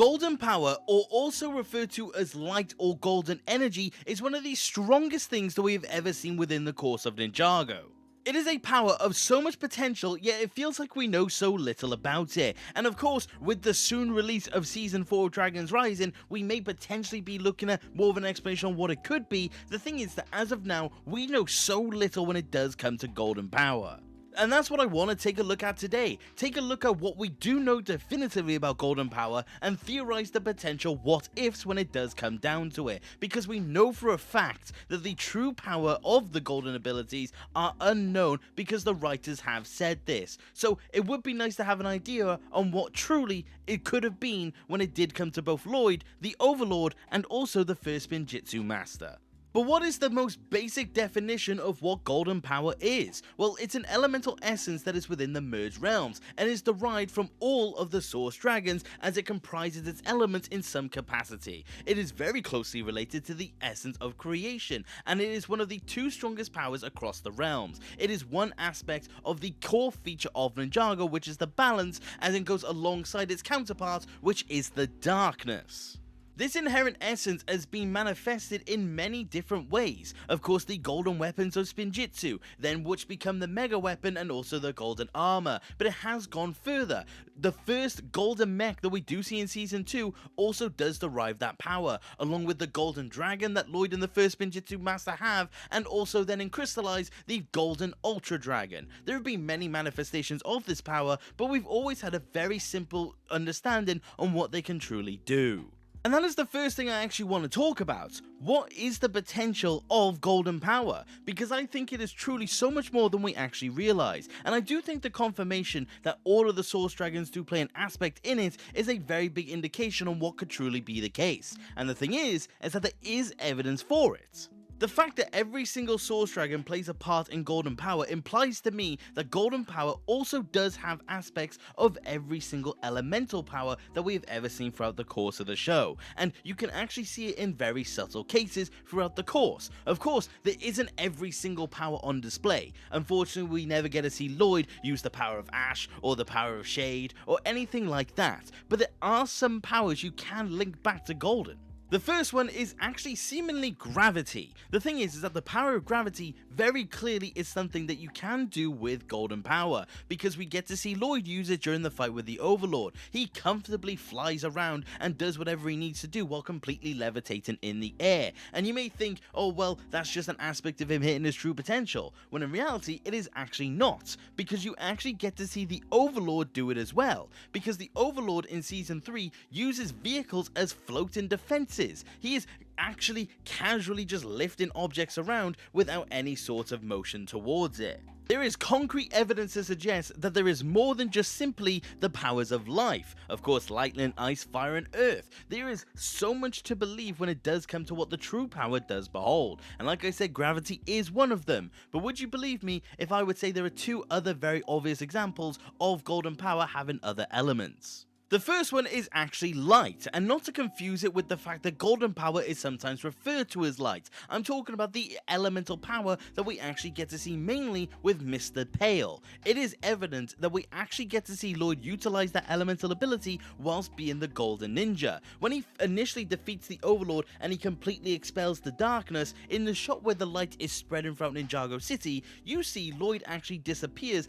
Golden power, or also referred to as light or golden energy, is one of the strongest things that we have ever seen within the course of Ninjago. It is a power of so much potential, yet it feels like we know so little about it. And of course, with the soon release of Season 4 of Dragon's Rising, we may potentially be looking at more of an explanation on what it could be. The thing is that as of now, we know so little when it does come to golden power. And that's what I want to take a look at today. Take a look at what we do know definitively about golden power and theorize the potential what ifs when it does come down to it, because we know for a fact that the true power of the golden abilities are unknown because the writers have said this. So it would be nice to have an idea on what truly it could have been when it did come to both Lloyd, the Overlord, and also the first Spinjitzu Master. But what is the most basic definition of what golden power is? Well, it's an elemental essence that is within the merged realms, and is derived from all of the source dragons as it comprises its elements in some capacity. It is very closely related to the essence of creation, and it is one of the two strongest powers across the realms. It is one aspect of the core feature of Ninjago, which is the balance, as it goes alongside its counterpart, which is the darkness. This inherent essence has been manifested in many different ways. Of course, the golden weapons of Spinjitzu, then which become the mega weapon and also the golden armor, but it has gone further. The first golden mech that we do see in Season 2 also does derive that power, along with the golden dragon that Lloyd and the first Spinjitzu Master have, and also then in Crystallize, the golden ultra dragon. There have been many manifestations of this power, but we've always had a very simple understanding on what they can truly do. And that is the first thing I actually want to talk about. What is the potential of golden power? Because I think it is truly so much more than we actually realize. And I do think the confirmation that all of the source dragons do play an aspect in it is a very big indication on what could truly be the case. And the thing is that there is evidence for it. The fact that every single source dragon plays a part in golden power implies to me that golden power also does have aspects of every single elemental power that we have ever seen throughout the course of the show, and you can actually see it in very subtle cases throughout the course. Of course, there isn't every single power on display. Unfortunately, we never get to see Lloyd use the power of Ash or the power of Shade or anything like that, but there are some powers you can link back to golden. The first one is actually seemingly gravity. The thing is that the power of gravity very clearly is something that you can do with golden power, because we get to see Lloyd use it during the fight with the Overlord. He comfortably flies around and does whatever he needs to do while completely levitating in the air. And you may think, oh well, that's just an aspect of him hitting his true potential, when in reality it is actually not, because you actually get to see the Overlord do it as well, because the Overlord in Season 3 uses vehicles as floating defenses. He is actually casually just lifting objects around without any sort of motion towards it. There is concrete evidence to suggest that there is more than just simply the powers of life. Of course, lightning, ice, fire, and earth. There is so much to believe when it does come to what the true power does behold. And like I said, gravity is one of them. But would you believe me if I would say there are two other very obvious examples of golden power having other elements? The first one is actually light, and not to confuse it with the fact that golden power is sometimes referred to as light. I'm talking about the elemental power that we actually get to see mainly with Mr. Pale. It is evident that we actually get to see Lloyd utilize that elemental ability whilst being the Golden Ninja. When he initially defeats the Overlord and he completely expels the darkness, in the shot where the light is spreading throughout Ninjago City, you see Lloyd actually disappears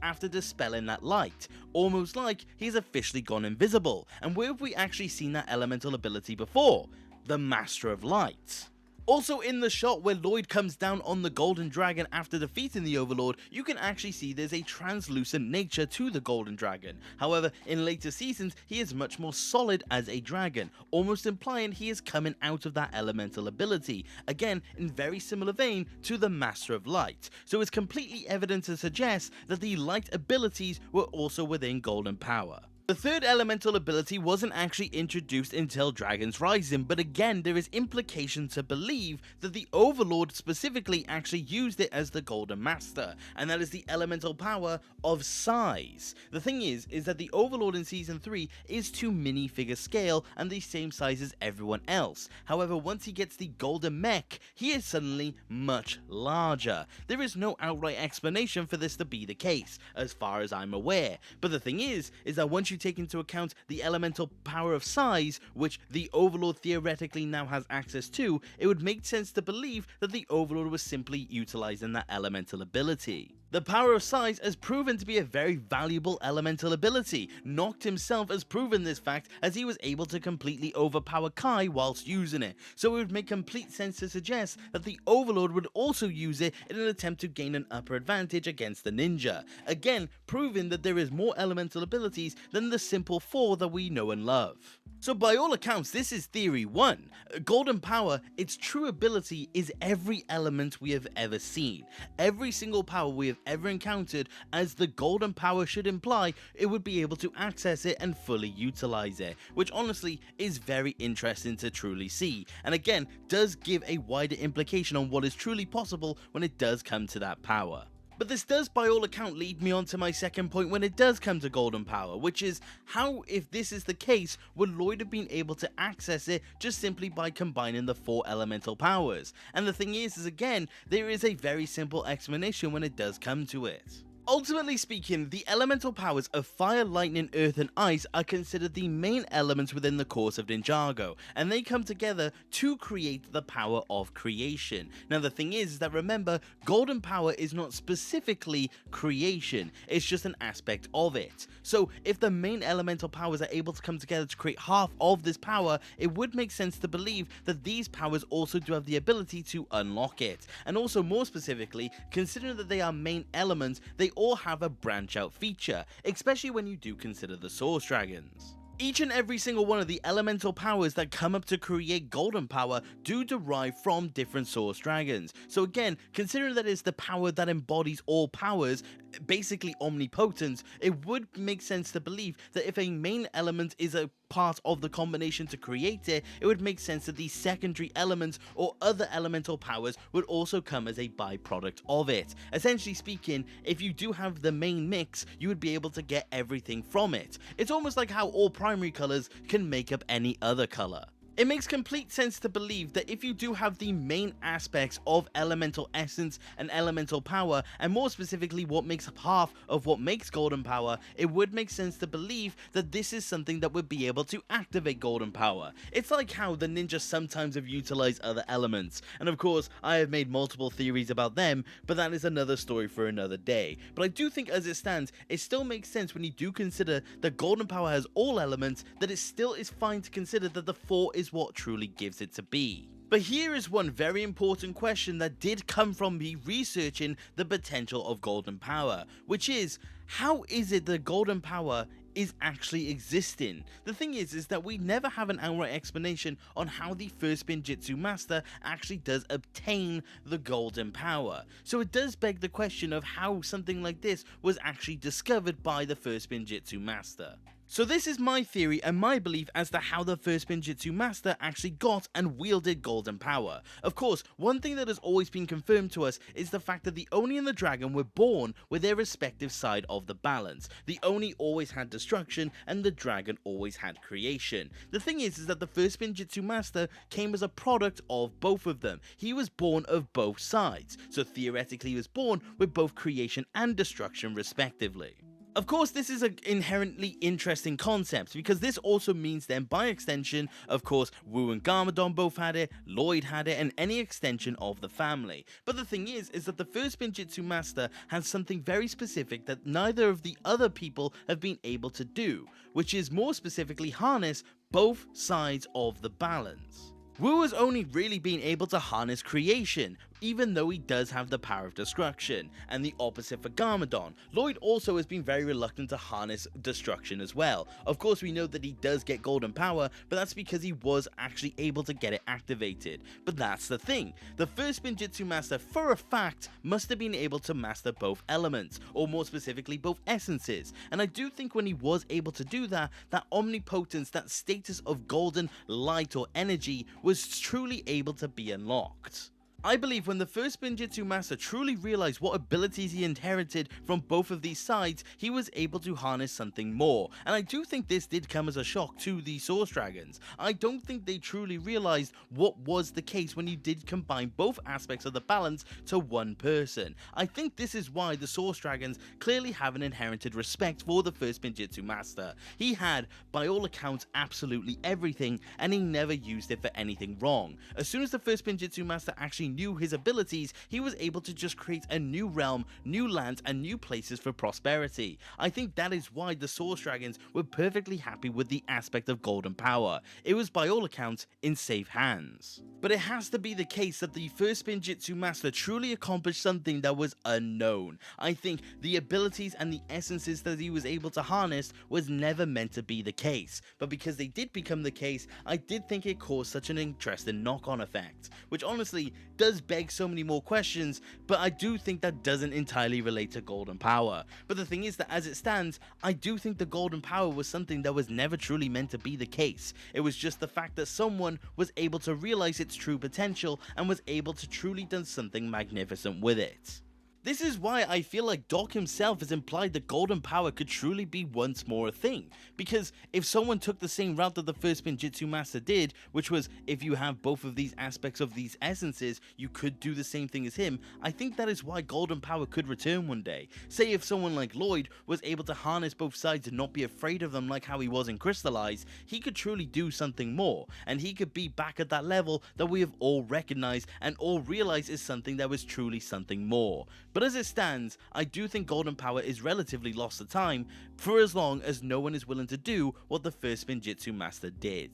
after dispelling that light, almost like he's officially gone invisible. And where have we actually seen that elemental ability before? The Master of Light. Also in the shot where Lloyd comes down on the Golden Dragon after defeating the Overlord, you can actually see there's a translucent nature to the Golden Dragon. However, in later seasons, he is much more solid as a dragon, almost implying he is coming out of that elemental ability, again in very similar vein to the Master of Light. So it's completely evident to suggest that the light abilities were also within golden power. The third elemental ability wasn't actually introduced until Dragon's Rising, but again there is implication to believe that the Overlord specifically actually used it as the Golden Master, and that is the elemental power of size. The thing is that the Overlord in Season 3 is to minifigure scale and the same size as everyone else. However, once he gets the Golden Mech, he is suddenly much larger. There is no outright explanation for this to be the case, as far as I'm aware, but the thing is that once you take into account the elemental power of size, which the Overlord theoretically now has access to, it would make sense to believe that the Overlord was simply utilizing that elemental ability. The power of size has proven to be a very valuable elemental ability. Noct himself has proven this fact as he was able to completely overpower Kai whilst using it, so it would make complete sense to suggest that the Overlord would also use it in an attempt to gain an upper advantage against the ninja, again proving that there is more elemental abilities than the simple 4 that we know and love. So by all accounts, this is theory 1. Golden Power, its true ability is every element we have ever seen. Every single power we have ever encountered, as the Golden Power should imply, it would be able to access it and fully utilize it, which honestly is very interesting to truly see, and again does give a wider implication on what is truly possible when it does come to that power. But this does by all account lead me on to my second point when it does come to Golden Power, which is how, if this is the case, would Lloyd have been able to access it just simply by combining the 4 elemental powers? And the thing is again, there is a very simple explanation when it does come to it. Ultimately speaking, the elemental powers of fire, lightning, earth and ice are considered the main elements within the course of Ninjago, and they come together to create the power of creation. Now the thing is that remember, Golden Power is not specifically creation, it's just an aspect of it. So if the main elemental powers are able to come together to create half of this power, it would make sense to believe that these powers also do have the ability to unlock it. And also more specifically, considering that they are main elements, they all have a branch out feature, especially when you do consider the Source Dragons. Each and every single one of the elemental powers that come up to create Golden Power do derive from different Source Dragons. So again, considering that it's the power that embodies all powers, basically omnipotence, it would make sense to believe that if a main element is a part of the combination to create it, it would make sense that these secondary elements or other elemental powers would also come as a byproduct of it. Essentially speaking, if you do have the main mix, you would be able to get everything from it. It's almost like how all primary colors can make up any other color. It makes complete sense to believe that if you do have the main aspects of elemental essence and elemental power, and more specifically what makes up half of what makes Golden Power, it would make sense to believe that this is something that would be able to activate Golden Power. It's like how the ninja sometimes have utilized other elements, and of course I have made multiple theories about them, but that is another story for another day. But I do think as it stands, it still makes sense when you do consider that Golden Power has all elements, that it still is fine to consider that the 4 is what truly gives it to be. But here is one very important question that did come from me researching the potential of Golden Power, which is, how is it that Golden Power is actually existing? The thing is that we never have an outright explanation on how the first Spinjitzu Master actually does obtain the Golden Power. So it does beg the question of how something like this was actually discovered by the first Spinjitzu Master. So this is my theory and my belief as to how the first Spinjitzu Master actually got and wielded Golden Power. Of course, one thing that has always been confirmed to us is the fact that the Oni and the Dragon were born with their respective side of the balance. The Oni always had destruction and the Dragon always had creation. The thing is that the first Spinjitzu Master came as a product of both of them. He was born of both sides, so theoretically he was born with both creation and destruction respectively. Of course, this is an inherently interesting concept, because this also means then, by extension, of course, Wu and Garmadon both had it, Lloyd had it, and any extension of the family. But the thing is that the first Spinjitzu Master has something very specific that neither of the other people have been able to do, which is more specifically harness both sides of the balance. Wu has only really been able to harness creation, even though he does have the power of destruction, and the opposite for Garmadon. Lloyd also has been very reluctant to harness destruction as well. Of course, we know that he does get Golden Power, but that's because he was actually able to get it activated. But that's the thing, the first Spinjitzu Master for a fact must have been able to master both elements, or more specifically both essences, and I do think when he was able to do that, that omnipotence, that status of golden light or energy was truly able to be unlocked. I believe when the first Spinjitzu Master truly realized what abilities he inherited from both of these sides, he was able to harness something more, and I do think this did come as a shock to the Source Dragons. I don't think they truly realized what was the case when you did combine both aspects of the balance to one person. I think this is why the Source Dragons clearly have an inherited respect for the first Spinjitzu Master. He had, by all accounts, absolutely everything, and he never used it for anything wrong. As soon as the first Spinjitzu Master actually knew his abilities, he was able to just create a new realm, new lands, and new places for prosperity. I think that is why the Source Dragons were perfectly happy with the aspect of Golden Power. It was by all accounts in safe hands. But it has to be the case that the first Spinjitzu Master truly accomplished something that was unknown. I think the abilities and the essences that he was able to harness was never meant to be the case, but because they did become the case, I did think it caused such an interesting knock-on effect, which honestly does beg so many more questions, but I do think that doesn't entirely relate to Golden Power. But the thing is that as it stands, I do think the Golden Power was something that was never truly meant to be the case. It was just the fact that someone was able to realize its true potential and was able to truly do something magnificent with it. This is why I feel like Doc himself has implied that Golden Power could truly be once more a thing, because if someone took the same route that the first Spinjitzu Master did, which was if you have both of these aspects of these essences, you could do the same thing as him, I think that is why Golden Power could return one day. Say if someone like Lloyd was able to harness both sides and not be afraid of them like how he was in Crystallize, he could truly do something more, and he could be back at that level that we have all recognized and all realized is something that was truly something more. But as it stands, I do think Golden Power is relatively lost to time for as long as no one is willing to do what the first Spinjitzu Master did.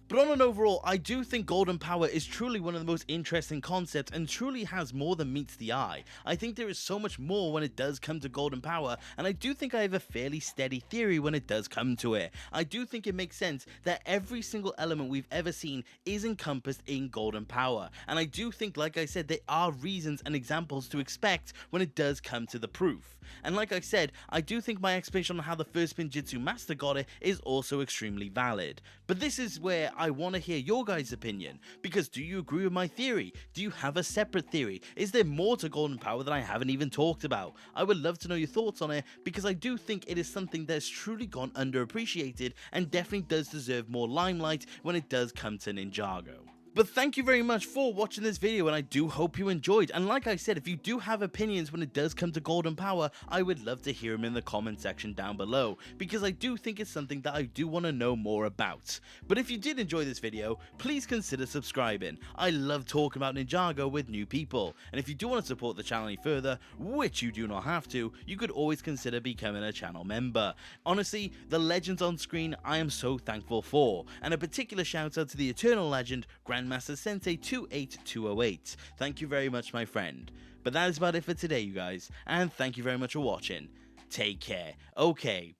But on an overall, I do think Golden Power is truly one of the most interesting concepts and truly has more than meets the eye. I think there is so much more when it does come to Golden Power, and I do think I have a fairly steady theory when it does come to it. I do think it makes sense that every single element we've ever seen is encompassed in Golden Power, and I do think, like I said, there are reasons and examples to expect when it does come to the proof. And like I said, I do think my explanation on how the first Spinjitzu Master got it is also extremely valid. But this is where I want to hear your guys' opinion, because do you agree with my theory? Do you have a separate theory? Is there more to Golden Power that I haven't even talked about? I would love to know your thoughts on it, because I do think it is something that's truly gone underappreciated and definitely does deserve more limelight when it does come to Ninjago. But thank you very much for watching this video, and I do hope you enjoyed. And like I said, if you do have opinions when it does come to Golden Power, I would love to hear them in the comment section down below, because I do think it's something that I do want to know more about. But if you did enjoy this video, please consider subscribing. I love talking about Ninjago with new people, and if you do want to support the channel any further, which you do not have to, you could always consider becoming a channel member. Honestly, the legends on screen I am so thankful for, and a particular shout out to the Eternal Legend, Grandmaster Sensei 28208. Thank you very much, my friend. But that is about it for today, you guys, and thank you very much for watching. Take care. Okay,